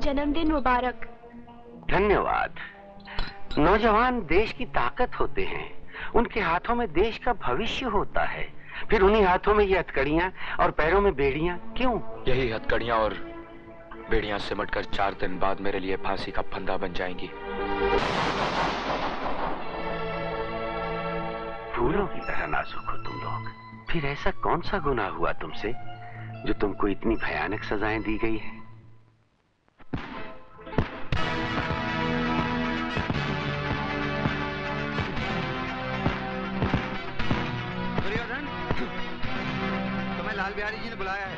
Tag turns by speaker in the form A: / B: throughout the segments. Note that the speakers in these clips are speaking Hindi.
A: जन्मदिन मुबारक।
B: धन्यवाद। नौजवान देश की ताकत होते हैं, उनके हाथों में देश का भविष्य होता है। फिर उन्हीं हाथों में ये हथकड़ियां और पैरों में बेड़ियां क्यों?
C: यही हथकड़ियां और बेड़ियां सिमटकर 4 दिन बाद मेरे लिए फांसी का फंदा बन जाएंगी।
B: फूलों की तरह नाजुक हो तुम लोग। फिर ऐसा कौन सा गुनाह हुआ तुमसे जो तुमको इतनी भयानक सजाएं दी गई है?
D: दुर्योधन, तुम्हें लाल बिहारी जी ने बुलाया है।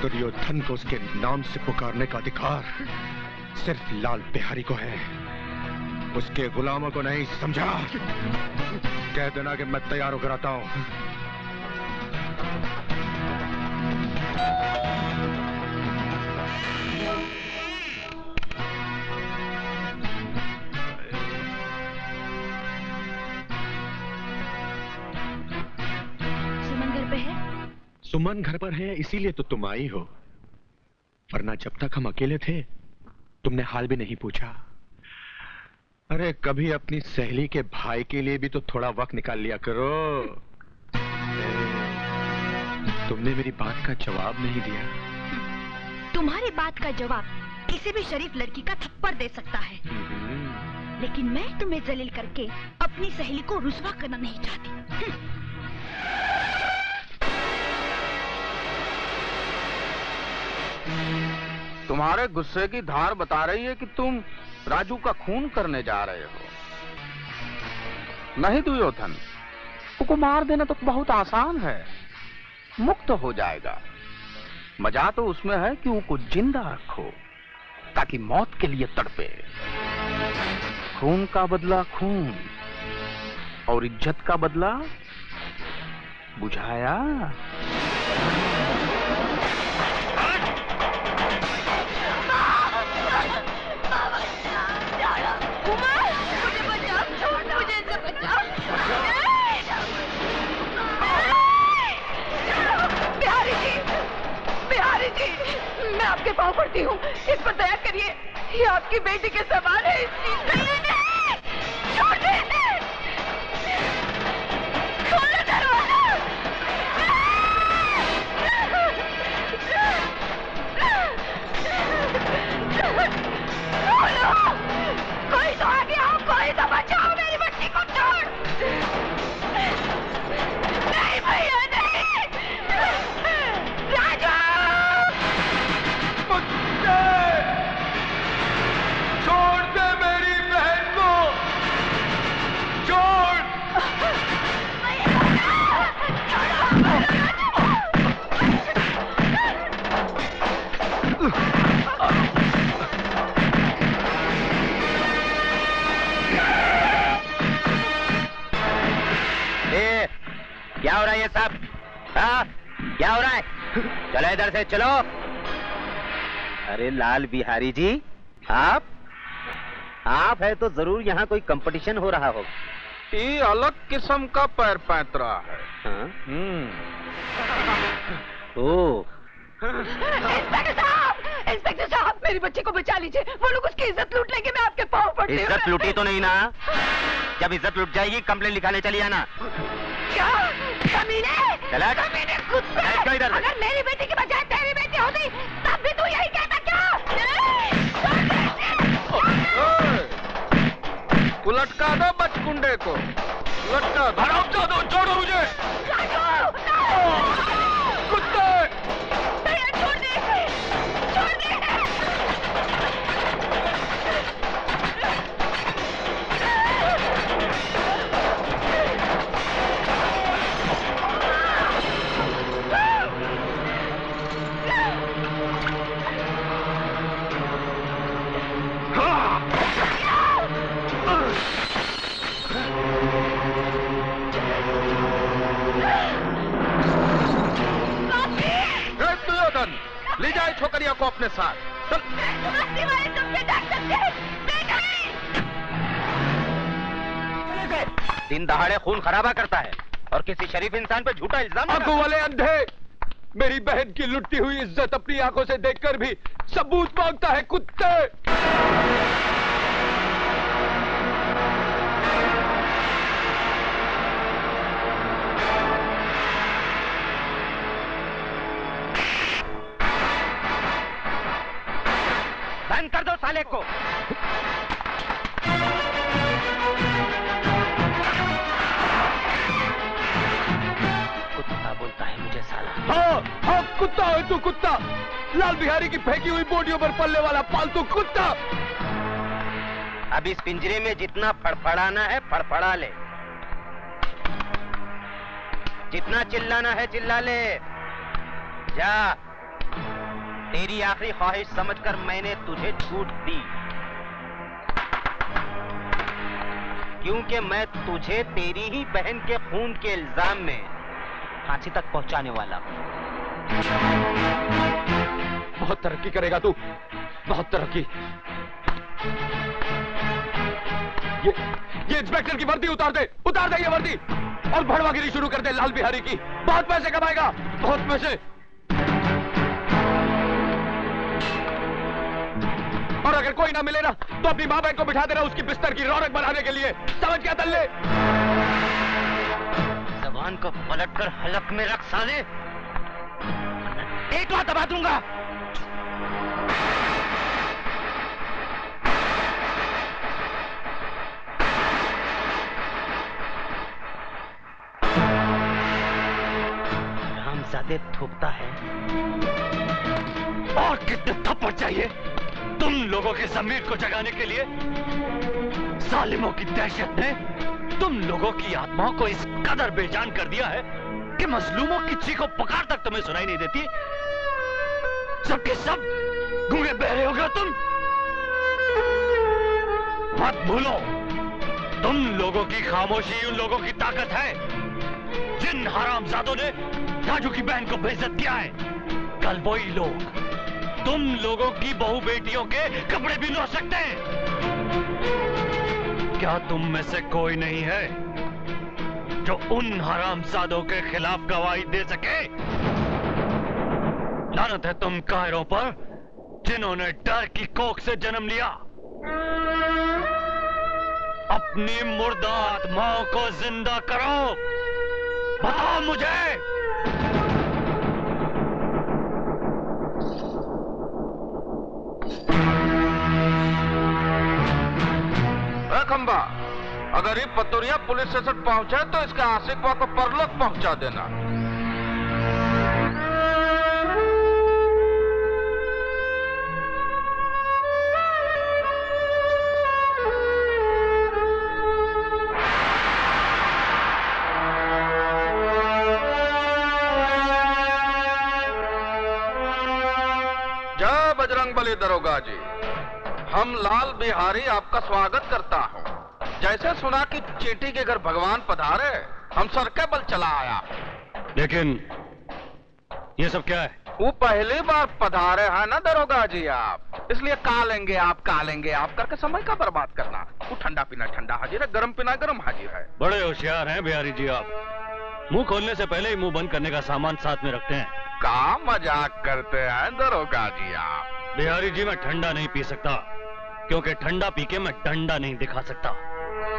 E: दुर्योधन को उसके नाम से पुकारने का अधिकार सिर्फ लाल बिहारी को है, उसके गुलामों को नहीं, समझा? कह देना कि मैं तैयार होकर आता हूं।
A: सुमन घर पे है?
E: सुमन घर पर है, इसीलिए तो तुम आई हो, वरना जब तक हम अकेले थे तुमने हाल भी नहीं पूछा। अरे कभी अपनी सहेली के भाई के लिए भी तो थोड़ा वक्त निकाल लिया करो। तुमने मेरी बात का जवाब नहीं दिया।
A: तुम्हारी बात का जवाब किसी भी शरीफ लड़की का थप्पड़ दे सकता है, लेकिन मैं तुम्हें जलील करके अपनी सहेली को रुसवा करना नहीं चाहती।
D: तुम्हारे गुस्से की धार बता रही है कि तुम राजू का खून करने जा रहे हो। नहीं दुर्योधन, उसको मार देना तो बहुत आसान है, मुक्त हो जाएगा। मजा तो उसमें है कि उसको जिंदा रखो ताकि मौत के लिए तड़पे। खून का बदला खून और इज्जत का बदला बुझाया।
F: मैं आपके पाँव पड़ती हूँ, इस पर दया करिए। ये आपकी बेटी के सवाल है। छोड़ दे, खोलो दरवाजा। खोलो, कोई तो आगे आओ, कोई तो बचाओ मेरी बच्ची को। छोड़ नहीं भैया, नहीं। राजा,
D: छोड़ दे मेरी बहन को, छोड़।
B: क्या हो रहा है ये सब? हाँ, क्या हो रहा है? चलो इधर से चलो। अरे लाल बिहारी जी, आप है तो जरूर यहाँ कोई कंपटीशन हो रहा होगा।
D: ये अलग किस्म का पैर पैंतरा है।
B: हाँ? ओह,
F: इंस्पेक्टर साहब, मेरी बच्ची को बचा लीजिए। वो लोग उसकी इज्जत लूट लेंगे। मैं आपके पाँव पड़ती हूँ।
B: इज्जत लूटी तो नहीं ना? जब इज्जत लूट जाएगी कंप्लेंट लिखाने चली आना।
F: क्या कमीने? कमीने कुत्ते! अगर मेरी बेटी की बजाय तेरी बेटी होती तब भी तू यही कहता क्या?
D: उलटका दो बचकुंडे को, उलटका दो। छोड़ो मुझे। कुत्ते!
F: भैया छोड़ दे, छोड़ दे।
D: ले जाए छोकरिया को अपने साथ। चल।
B: दिन दहाड़े खून खराबा करता है
D: और किसी शरीफ इंसान पे झूठा इल्जाम लगा।
E: आंखों वाले अंधे, मेरी बहन की लुटती हुई इज्जत अपनी आंखों से देखकर भी सबूत मांगता है, कुत्ते।
D: बंद कर दो साले को। कुत्ता बोलता है मुझे साला।
E: हाँ हाँ, कुत्ता है तू, कुत्ता। लाल बिहारी की फेंकी हुई बोटियों पर पलने वाला पालतू कुत्ता।
D: अब इस पिंजरे में जितना फड़फड़ाना है फड़फड़ा ले, जितना चिल्लाना है चिल्ला ले। जा, तेरी आखिरी ख्वाहिश समझकर मैंने तुझे छूट दी, क्योंकि मैं तुझे तेरी ही बहन के खून के इल्जाम में फांसी तक पहुंचाने वाला हूं।
E: बहुत तरक्की करेगा तू, बहुत तरक्की। ये इंस्पेक्टर की वर्दी उतार दे, उतार दे ये वर्दी, और भड़वागिरी शुरू कर दे लाल बिहारी की। बहुत पैसे कमाएगा, बहुत पैसे। और अगर कोई ना मिले ना तो अपनी माँ बहन को बिठा देना उसकी बिस्तर की रौनक बनाने के लिए। समझ क्या दल्ले?
D: जबान को पलटकर हलक में रख साले, एक बार दबा दूंगा। रामजादे थूकता है।
E: और कितने थप्पड़ चाहिए तुम लोगों के ज़मीर को जगाने के लिए? जालिमों की दहशत ने तुम लोगों की आत्माओं को इस कदर बेजान कर दिया है कि मजलूमों की चीखों पुकार तक तुम्हें सुनाई नहीं देती। सबके सब गूंगे बहरे हो गए तुम। मत भूलो, तुम लोगों की खामोशी उन लोगों की ताकत है जिन हरामजादों ने राजू की बहन को बेइज्जत किया है। कल वही लोग तुम लोगों की बहू बेटियों के कपड़े भी लो सकते हैं। क्या तुम में से कोई नहीं है जो उन हरामजादों के खिलाफ गवाही दे सके? लानत है तुम कायरों पर जिन्होंने डर की कोख से जन्म लिया। अपनी मुर्दा आत्माओं को जिंदा करो। बताओ मुझे,
G: खंबा, अगर ये पतोरिया पुलिस स्टेशन पहुंचे तो इसके आशिकवा को परलोक पहुंचा देना। जय बजरंगबली दरोगा जी, हम लाल बिहारी आपका स्वागत करता हूँ। जैसे सुना कि चींटी के घर भगवान पधारे, हम सर के बल चला आया।
E: लेकिन ये सब क्या है?
G: वो पहली बार पधारे हैं ना दरोगा जी आप, इसलिए कालेंगे आप करके समय का बर्बाद करना। वो ठंडा पीना ठंडा हाजिर है, गरम पीना गरम हाजिर है।
E: बड़े होशियार हैं बिहारी जी आप। मुंह खोलने से पहले ही मुंह बंद करने का सामान साथ में रखते हैं।
G: का मजाक करते हैं दरोगा जी आप?
E: बिहारी जी, मैं ठंडा नहीं पी सकता क्योंकि ठंडा पी के मैं डंडा नहीं दिखा सकता,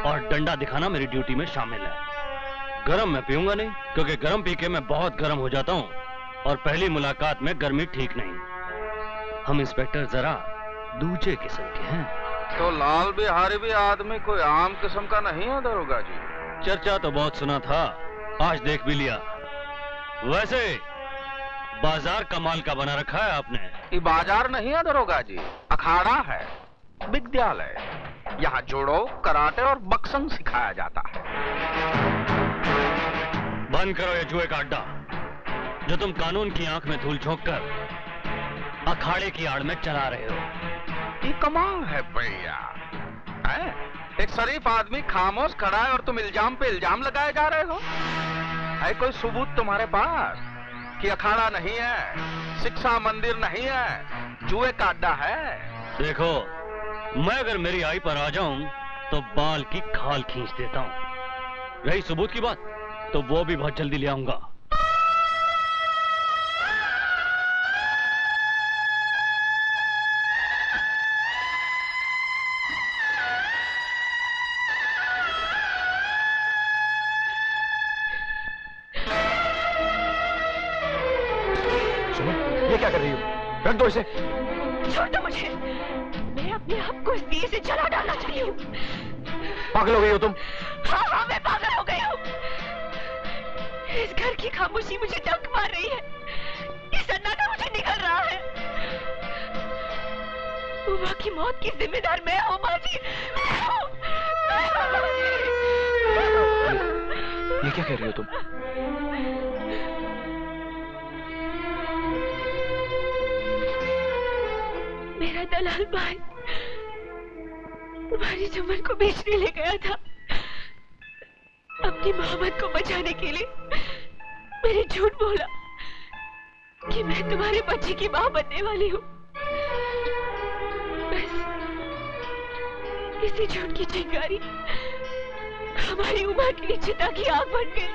E: और डंडा दिखाना मेरी ड्यूटी में शामिल है। गरम मैं पीऊंगा नहीं क्योंकि गरम पी के मैं बहुत गरम हो जाता हूँ, और पहली मुलाकात में गर्मी ठीक नहीं। हम इंस्पेक्टर जरा दूसरे किस्म के हैं।
G: तो लाल बिहारी भी आदमी कोई आम किस्म का नहीं है दरोगा जी?
E: चर्चा तो बहुत सुना था, आज देख भी लिया। वैसे बाजार कमाल का बना रखा है आपने।
G: ये बाजार नहीं है दरोगा जी, अखाड़ा है, विद्यालय। यहाँ जोड़ो, कराटे और बक्संग सिखाया जाता है।
E: बंद करो ये जुए का अड्डा जो तुम कानून की आंख में धूल झोंक कर अखाड़े की आड़ में चला रहे हो।
G: ये कमाल है भैया, एक शरीफ आदमी खामोश खड़ा है और तुम इल्जाम पे इल्जाम लगाए जा रहे हो। है कोई सबूत तुम्हारे पास कि अखाड़ा नहीं है, शिक्षा मंदिर नहीं है, जुए का अड्डा है?
E: देखो, मैं अगर मेरी आई पर आ जाऊं तो बाल की खाल खींच देता हूं। रही सबूत की बात,
H: तो वो भी बहुत जल्दी ले आऊंगा।
C: ये क्या कर रही हो? रख दो इसे।
A: छोड़ दो मुझे। मैं अपने आप को इस दिए से जला डालना चाहती हूँ।
C: पागल हो गई हो तुम?
A: हाँ, मैं पागल हो गई हूँ। इस घर की खामोशी मुझे डंक मार रही है। ये सन्नाटा मुझे निगल रहा है। उमा की मौत की जिम्मेदार मैं हूँ माँ जी।
C: ये क्या कह रही हो तुम?
A: मेरा दलाल भाई तुम्हारी चमन को बेचने ले गया था। अपनी मोहब्बत को बचाने के लिए मैंने झूठ बोला कि मैं तुम्हारे बच्चे की मां बनने वाली हूँ। बस इसी झूठ की चिंगारी हमारी उम्र के लिए चिता की आग बन गई।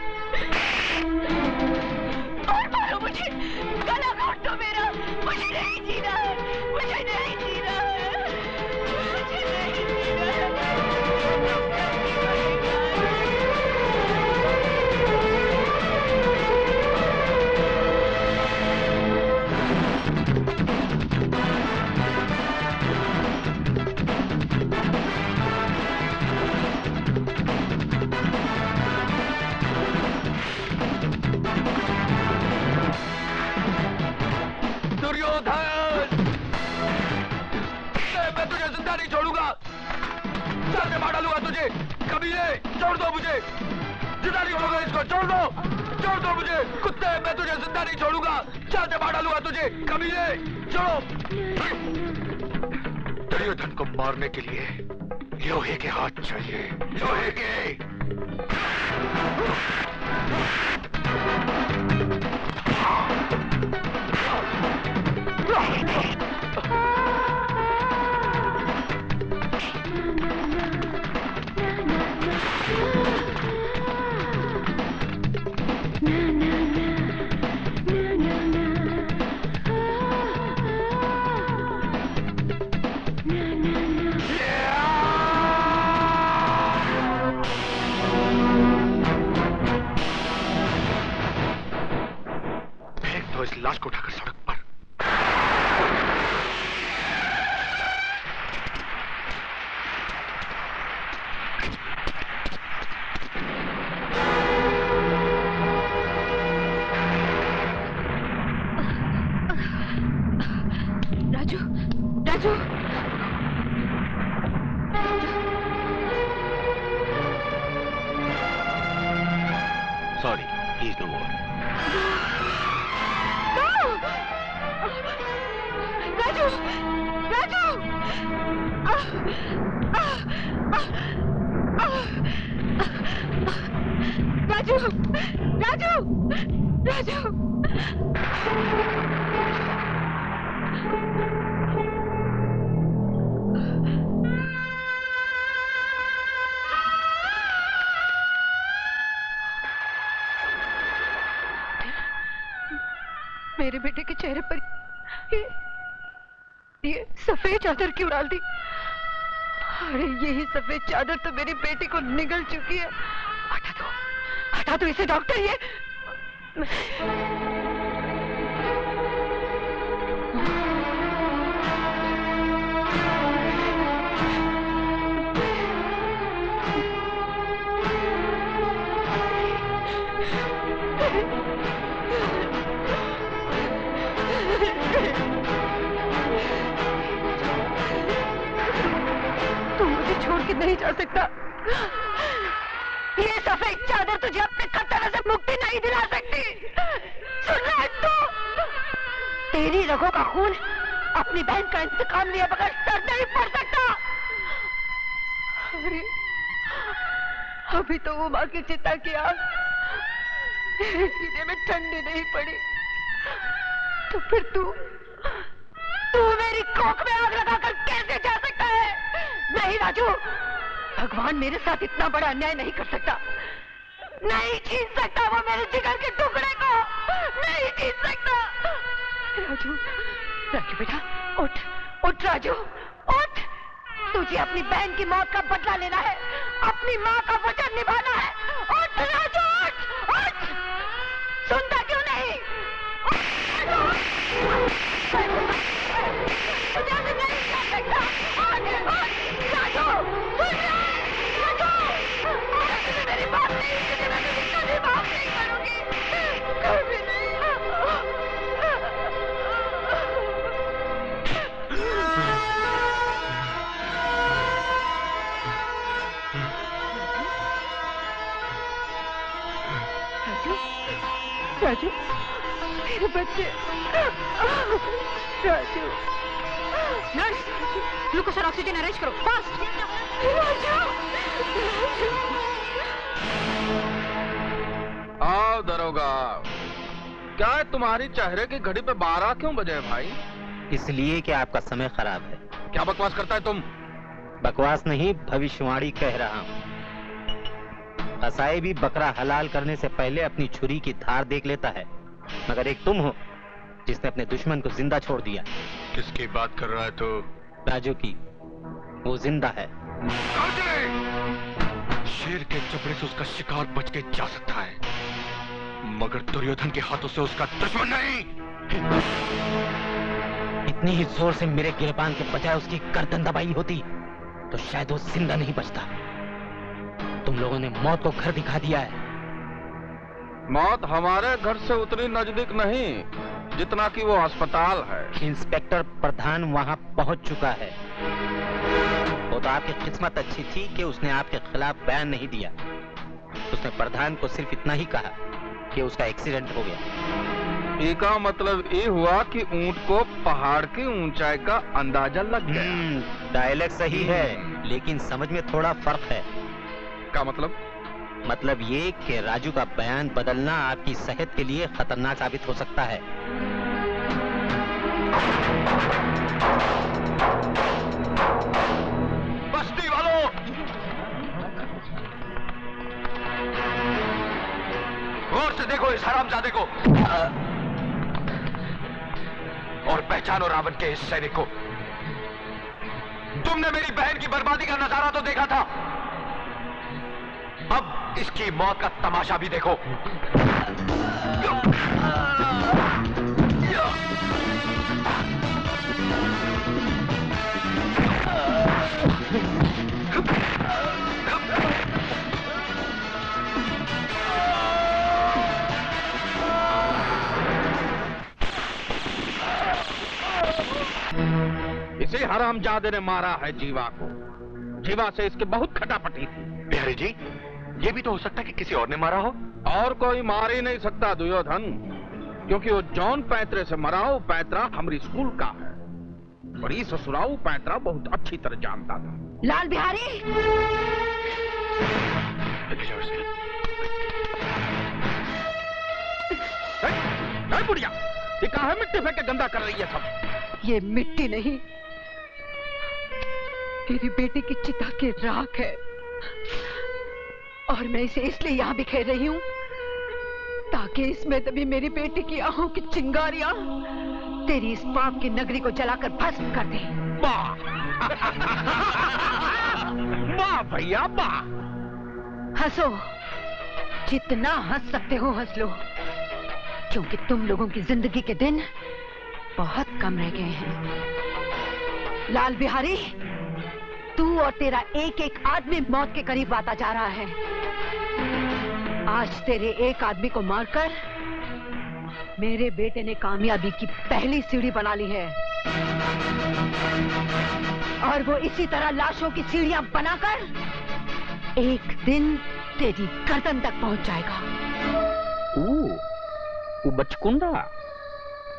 A: और मारो मुझे, गला घोट दो मेरा। मुझे नहीं जीना है, मुझे नहीं जीना है, मुझे नहीं जीना है।
G: मैं तुझे जिंदा नहीं छोड़ूंगा। सर से मार डालूंगा तुझे। कमीने, छोड़ दो मुझे। जिंदा नहीं छोड़ूंगा इसको। छोड़ दो मुझे। कुत्ते, मैं तुझे जिंदा नहीं छोड़ूंगा। सर से मार डालूंगा तुझे। कमीने, छोड़ो।
E: दुर्योधन को मारने के लिए लोहे के हाथ चाहिए। लोहे के। इस लाश को उठाकर सड़क पर।
A: Raju, Raju,
E: sorry, he is no more.
A: Raju, Raju, Raju, Raju, Raju. मेरे बेटे के चेहरे पर ये सफेद चादर क्यों डाल दी? अरे यही सफेद चादर तो मेरी बेटी को निगल चुकी है। हटा दो इसे डॉक्टर। ये छोड़ के नहीं जा सकता। ये सफेद चादर तुझे अपने कत्ल से मुक्ति नहीं दिला सकती। सुन रहा है तू? तेरी रगों का खून अपनी बहन का इंतकाम लिए बगैर सर नहीं पड़ सकता। अरे अभी तो वो माँ की चिता की आग सीने में ठंडी नहीं पड़ी, तो फिर तू मेरी कोख में आग लगाकर कैसे जा सकता है? नहीं राजू, भगवान मेरे साथ इतना बड़ा अन्याय नहीं कर सकता। नहीं छीन सकता वो मेरे जिगर के टुकड़े को, नहीं छीन सकता। राजू, राजू बेटा उठ, उठ राजू, उठ। तुझे अपनी बहन की मौत का बदला लेना है, अपनी माँ का वचन निभाना है। उठ राजू, उठ, उठ। सुनता क्यों नहीं? मुझे अभी नहीं कर सकता। उठ, उठ राजू, सुन रहा है? राजू, तुझे मेरी बात नहीं सुनी, मैं तुझे कभी माफ नहीं करूंगी, कभी नहीं। राजू, मेरे बच्चे, राजू।
F: नर्स, ग्लूकोज और ऑक्सीजन अरेंज करो, फास्ट।
A: राजू,
G: आओ दरोगा, क्या है तुम्हारी चेहरे की घड़ी पे 12 क्यों बजे भाई?
H: इसलिए कि आपका समय खराब है।
G: क्या बकवास करता है तुम?
H: बकवास नहीं, भविष्यवाणी कह रहा हूँ। कसाई भी बकरा हलाल करने से पहले अपनी छुरी की धार देख लेता है, मगर एक तुम हो जिसने अपने दुश्मन को जिंदा छोड़ दिया।
E: किसकी बात कर रहा है तू?
H: राजू की। वो जिंदा है।
E: शेर के चपड़े से उसका शिकार बच के जा सकता है, मगर दुर्योधन के हाथों से उसका दुश्मन नहीं।
H: इतनी ही जोर से मेरे गिरबान के बजाय उसकी गर्दन दबाई होती तो शायद वो जिंदा नहीं बचता। तुम लोगों ने मौत को घर दिखा दिया है।
G: मौत हमारे घर से उतनी नजदीक नहीं जितना कि वो अस्पताल है।
H: इंस्पेक्टर प्रधान वहां पहुंच चुका है। वो तो आपकी किस्मत अच्छी थी कि उसने आपके खिलाफ बयान नहीं दिया। उसने प्रधान को सिर्फ इतना ही कहा कि उसका एक्सीडेंट हो गया।
G: इसका मतलब ये हुआ कि ऊंट को पहाड़ की ऊंचाई का अंदाजा लग गया।
H: डायलॉग सही है, लेकिन समझ में थोड़ा फर्क है।
G: क्या मतलब?
H: मतलब ये कि राजू का बयान बदलना आपकी सेहत के लिए खतरनाक साबित हो सकता है।
G: बस्ती वालों, गौर से देखो इस हरामजादे को और पहचानो रावण के इस सैनिक को। तुमने मेरी बहन की बर्बादी का नजारा तो देखा था, अब इसकी मौत का तमाशा भी देखो। इसी हरामजादे ने मारा है जीवा को। जीवा से इसकी बहुत खटापटी थी।
E: बिहारी जी, ये भी तो हो सकता है कि किसी और ने मारा हो।
G: और कोई मार ही नहीं सकता दुर्योधन, क्योंकि वो जौन पैतरे से मरा वो पैतरा हमारी स्कूल का है। बड़ी ससुराऊ पैतरा बहुत अच्छी तरह जानता था।
A: लाल बिहारी,
G: बुढ़िया, ये कहा है मिट्टी फेंक के गंदा कर रही है सब।
A: ये मिट्टी नहीं, तेरी बेटी की चिता की राख है, और मैं इसे इसलिए यहाँ बिखेर रही हूँ ताकि इसमें तभी मेरी बेटी की आंखों की चिंगारियां तेरी इस पाप की नगरी को जलाकर भस्म कर दे।
G: वाह वाह भैया वाह।
A: हंसो, जितना हंस सकते हो हंस लो, क्योंकि तुम लोगों की जिंदगी के दिन बहुत कम रह गए हैं। लाल बिहारी, तू और तेरा एक एक आदमी मौत के करीब आता जा रहा है। आज तेरे एक आदमी को मारकर मेरे बेटे ने कामयाबी की पहली सीढ़ी बना ली है, और वो इसी तरह लाशों की सीढ़ियां बनाकर एक दिन तेरी गर्दन तक पहुंच जाएगा।
G: वो बचकुंडा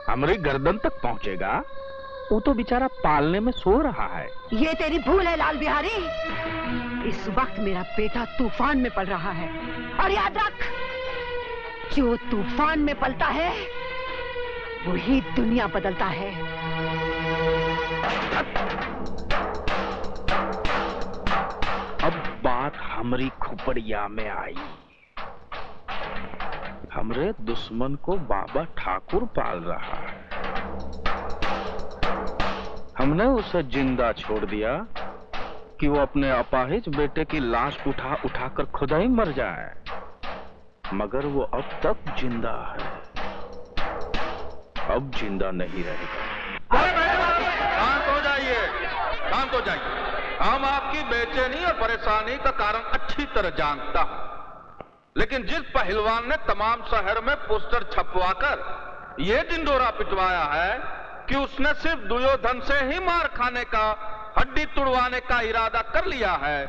G: हमारी गर्दन तक पहुंचेगा? वो तो बेचारा पालने में सो रहा है।
A: ये तेरी भूल है लाल बिहारी। इस वक्त मेरा बेटा तूफान में पल रहा है, और याद रख, जो तूफान में पलता है वही दुनिया बदलता है।
G: अब बात हमारी खोपड़िया में आई। हमरे दुश्मन को बाबा ठाकुर पाल रहा है। हमने उसे जिंदा छोड़ दिया कि वो अपने अपाहिज बेटे की लाश उठा उठाकर खुद ही मर जाए, मगर वो अब तक जिंदा है, अब जिंदा नहीं रहेगा। शांत हो जाइए, शांत हो जाइए। हम आपकी बेचैनी और परेशानी का कारण अच्छी तरह जानता हूं, लेकिन जिस पहलवान ने तमाम शहर में पोस्टर छपवाकर यह ढिंढोरा पिटवाया है कि उसने सिर्फ दुर्योधन से ही मार खाने का, हड्डी तुड़वाने का इरादा कर लिया है,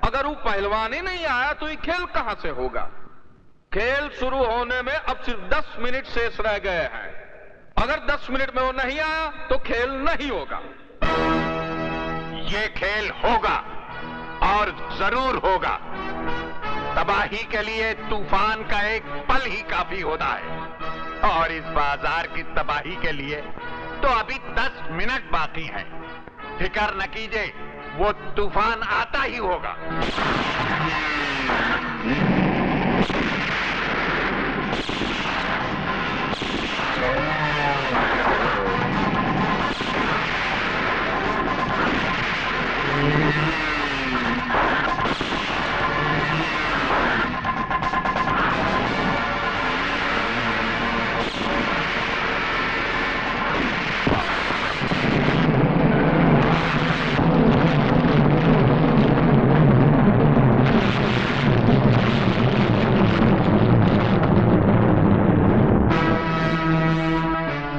G: अगर वो पहलवान ही नहीं आया तो ये खेल कहां से होगा? खेल शुरू होने में अब सिर्फ 10 मिनट शेष रह गए हैं। अगर 10 मिनट में वो नहीं आया तो खेल नहीं होगा।
B: ये खेल होगा और जरूर होगा। तबाही के लिए तूफान का एक पल ही काफी होता है, और इस बाजार की तबाही के लिए तो अभी 10 मिनट बाकी हैं। फिक्र न कीजिए, वो तूफान आता ही होगा।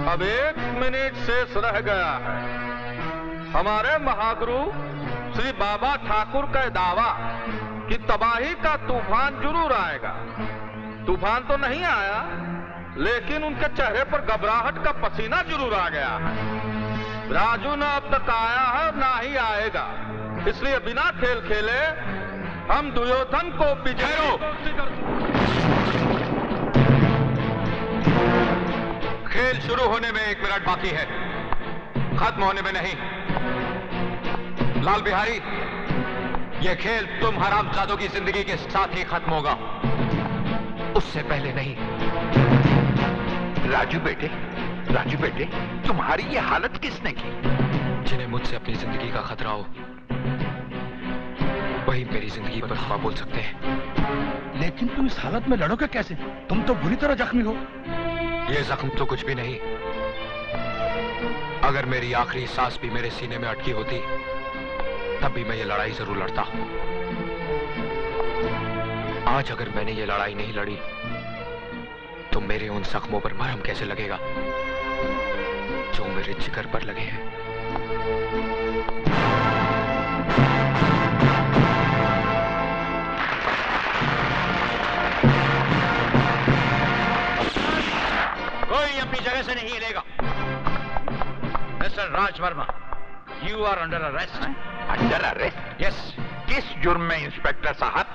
G: अब 1 मिनट शेष रह गया है। हमारे महागुरु श्री बाबा ठाकुर का दावा कि तबाही का तूफान जरूर आएगा। तूफान तो नहीं आया, लेकिन उनके चेहरे पर घबराहट का पसीना जरूर आ गया है। राजू ना अब तक आया है, ना ही आएगा, इसलिए बिना खेल खेले हम दुर्योधन को
E: खेल शुरू होने में 1 मिनट बाकी है, खत्म होने में नहीं। लाल बिहारी, यह खेल तुम हरामजादों की जिंदगी के साथ ही खत्म होगा, उससे पहले नहीं।
B: राजू बेटे, तुम्हारी ये हालत किसने की?
C: जिन्हें मुझसे अपनी जिंदगी का खतरा हो, वही मेरी जिंदगी पर हाँ बोल सकते हैं।
E: लेकिन तुम इस हालत में लड़ोगे कैसे? तुम तो बुरी तरह जख्मी हो।
C: ये जख्म तो कुछ भी नहीं। अगर मेरी आखिरी सांस भी मेरे सीने में अटकी होती, तब भी मैं ये लड़ाई जरूर लड़ता। आज अगर मैंने ये लड़ाई नहीं लड़ी, तो मेरे उन जख्मों पर मरहम कैसे लगेगा जो मेरे जिगर पर लगे हैं?
H: कोई अपनी जगह से नहीं हिलेगा। Mister Raj Verma, you are under arrest.
B: Under arrest?
H: Yes.
B: किस जुर्म में इंस्पेक्टर साहब?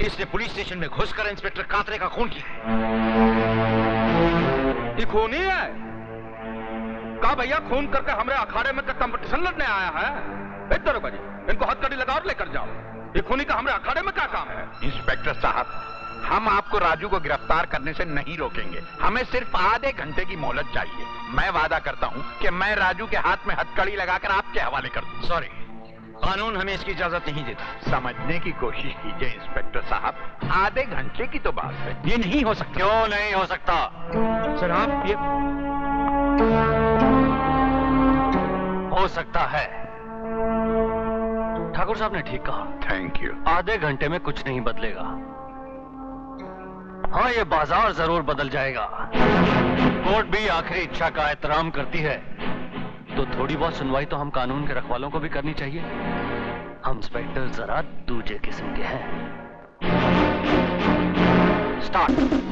H: इसने पुलिस स्टेशन में घुसकर इंस्पेक्टर कातरे का खून किया।
G: ये खूनी है? कहा भैया खून करके हमारे अखाड़े में कंपटीशन लड़ने आया है? इधर बजी, इनको हथकड़ी लगा और लेकर जाओ। ये खूनी का हमारे अखाड़े में क्या काम है?
B: इंस्पेक्टर साहब, हम आपको राजू को गिरफ्तार करने से नहीं रोकेंगे। हमें सिर्फ आधे घंटे की मोहलत चाहिए। मैं वादा करता हूं कि मैं राजू के हाथ में हथकड़ी लगाकर आपके हवाले कर दूं।
H: सॉरी, कानून हमें इसकी इजाजत नहीं देता।
B: समझने की कोशिश कीजिए इंस्पेक्टर साहब, आधे घंटे की तो बात है।
H: ये नहीं हो सकता।
C: क्यों नहीं हो सकता?
H: सर आप ये
C: हो सकता है। ठाकुर साहब ने ठीक कहा।
B: Thank you.
C: आधे घंटे में कुछ नहीं बदलेगा। हाँ, ये बाजार जरूर बदल जाएगा। कोर्ट भी आखिरी इच्छा का एहतराम करती है, तो थोड़ी बहुत सुनवाई तो हम कानून के रखवालों को भी करनी चाहिए। हम इंस्पेक्टर जरा दूजे किस्म के हैं। स्टार्ट।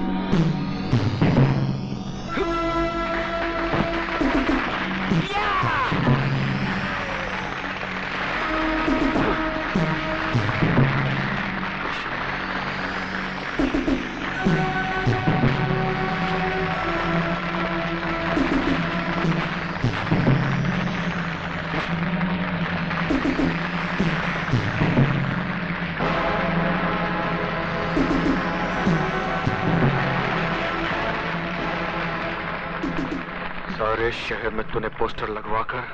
E: और इस शहर में तूने पोस्टर लगवाकर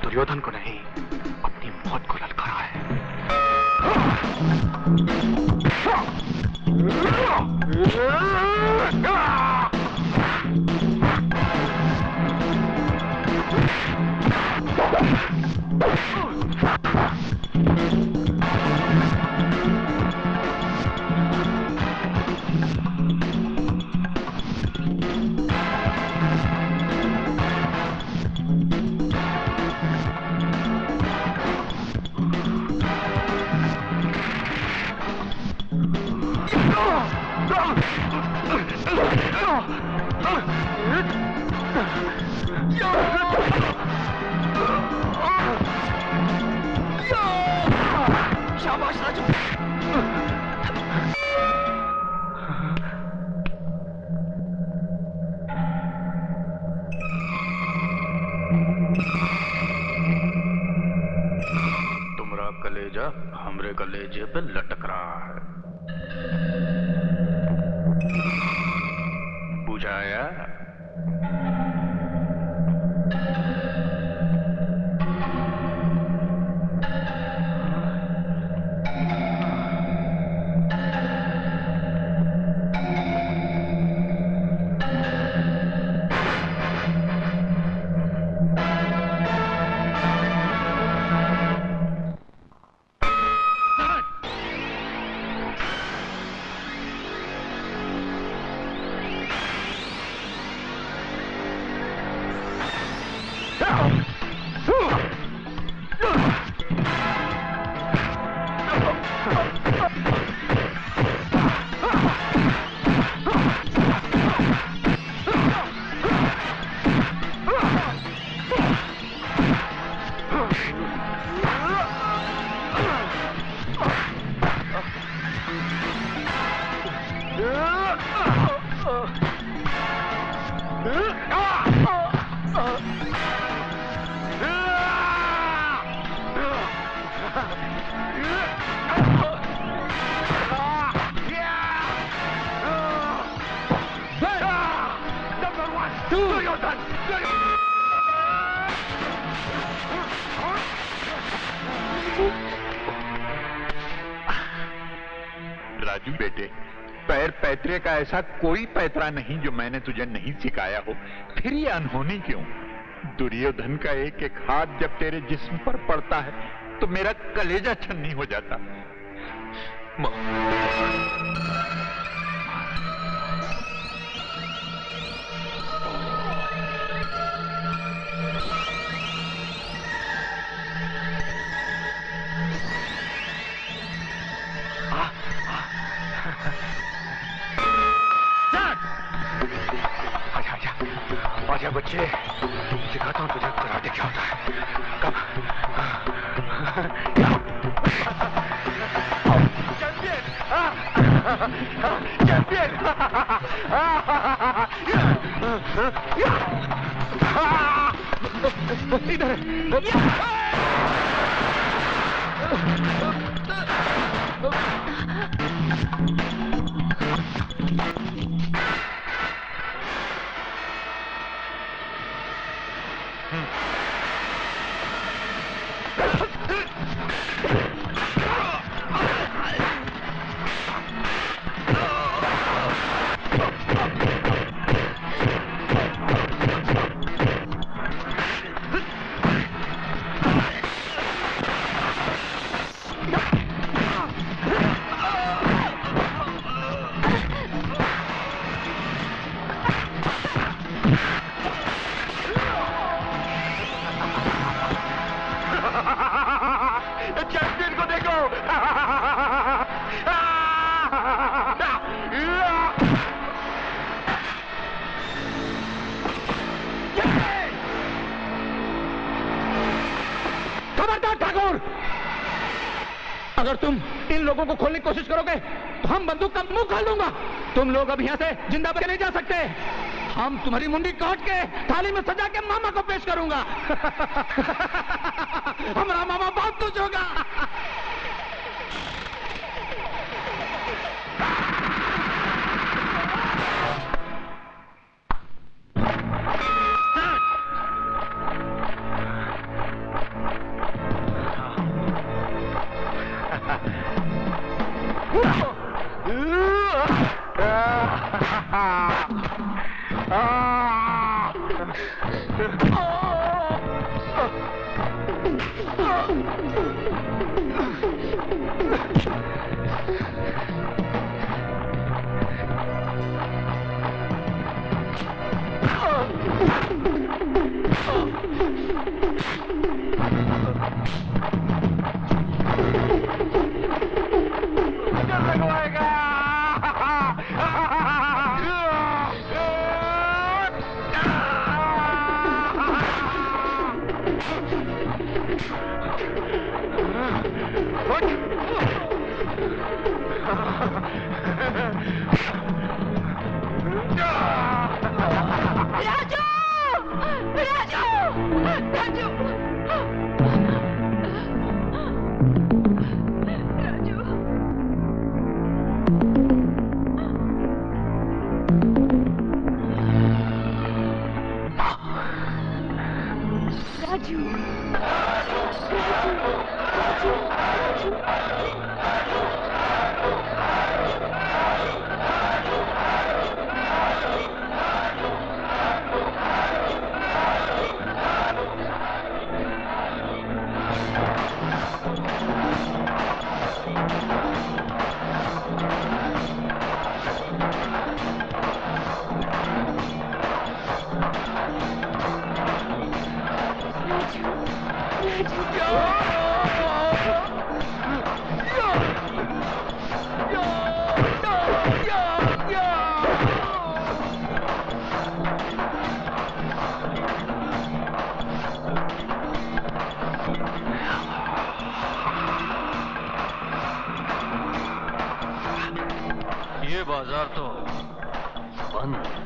E: दुर्योधन को नहीं, अपनी मौत को ललकारा है।
F: शाबाश राजू।
G: तुम्हारा कलेजा हमरे कलेजे पे लटक रहा है, बुझाया?
B: राजू बेटे, पैर पैतरे का ऐसा कोई पैतरा नहीं जो मैंने तुझे नहीं सिखाया हो। फिर ये अनहोनी क्यों? दुर्योधन का एक एक हाथ जब तेरे जिस्म पर पड़ता है तो मेरा कलेजा छन्नी हो जाता।
E: आजा बच्चे, सिखाता हूँ तुझे कराटे क्या होता है। कब? चैंपियन! चैंपियन! इधर! चैंपियन को देखो!
H: खबरदार ठाकुर, अगर तुम इन लोगों को खोलने की कोशिश करोगे तो हम बंदूक का मुंह खोल दूंगा। तुम लोग अब यहाँ से जिंदा बच के नहीं जा सकते। हम तुम्हारी मुंडी काट के थाली में सजा के मामा को पेश करूंगा। हमारा मामा बहुत खुश होगा।
C: ये बाजार तो बंद।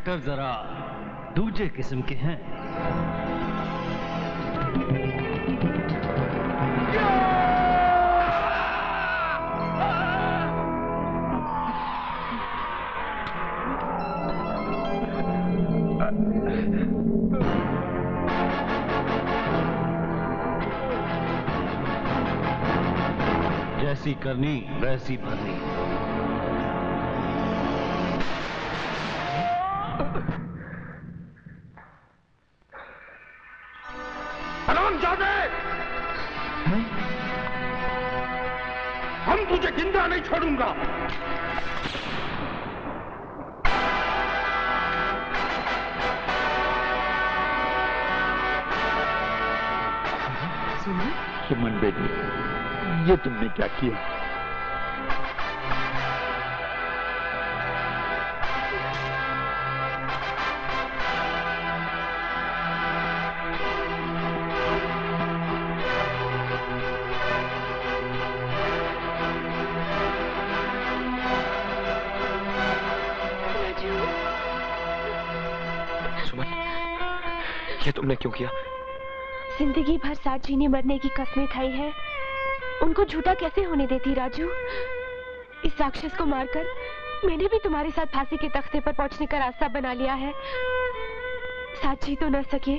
C: इंस्पेक्टर जरा दूजे किस्म के हैं। जैसी करनी वैसी भरनी।
E: हरामजादे! हम तुझे जिंदा नहीं छोड़ूंगा। सुमन बेटी, ये तुमने क्या किया? सुमन, ये तुमने क्यों किया?
F: जिंदगी भर साथ जीने मरने की कस्में खाई है, उनको झूठा कैसे होने देती राजू? इस राक्षस को मारकर मैंने भी तुम्हारे साथ फांसी के तख्ते पर पहुंचने का रास्ता बना लिया है। साथ जी तो न सके,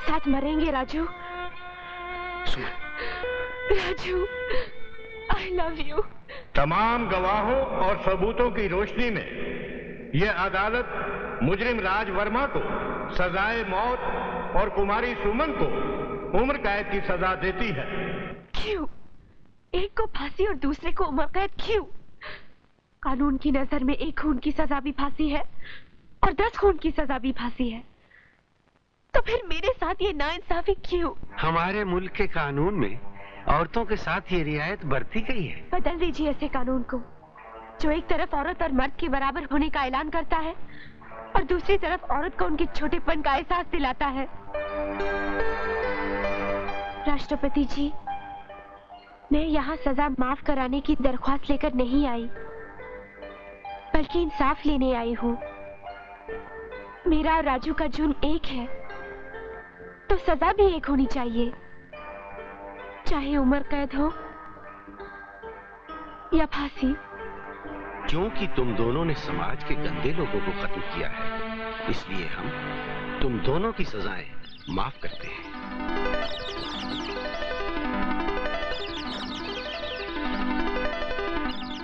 F: साथ मरेंगे Raju. Raju, I love you.
I: तमाम गवाहों और सबूतों की रोशनी में यह अदालत मुजरिम राज वर्मा को सजाए मौत और कुमारी सुमन को उम्र कैद की सजा देती है।
F: क्यों? एक को फांसी और दूसरे को उम्र कैद क्यों? कानून की नजर में एक खून की सजा भी फांसी है और 10 खून की सजा भी फांसी है, तो फिर मेरे साथ ये नाइंसाफी क्यों?
J: हमारे मुल्क के कानून में औरतों के साथ ये रियायत बरती गई है।
F: बदल दीजिए ऐसे कानून को जो एक तरफ औरत और मर्द के बराबर होने का ऐलान करता है और दूसरी तरफ औरत को उनके छोटेपन का एहसास दिलाता है। राष्ट्रपति जी, मैं यहाँ सजा माफ कराने की दरख्वास्त लेकर नहीं आई, बल्कि इंसाफ लेने आई हूँ। मेरा और राजू का जुर्म एक है, तो सजा भी एक होनी चाहिए, चाहे उम्र कैद हो या फांसी।
J: क्योंकि तुम दोनों ने समाज के गंदे लोगों को खत्म किया है, इसलिए हम तुम दोनों की सजाएं माफ करते हैं।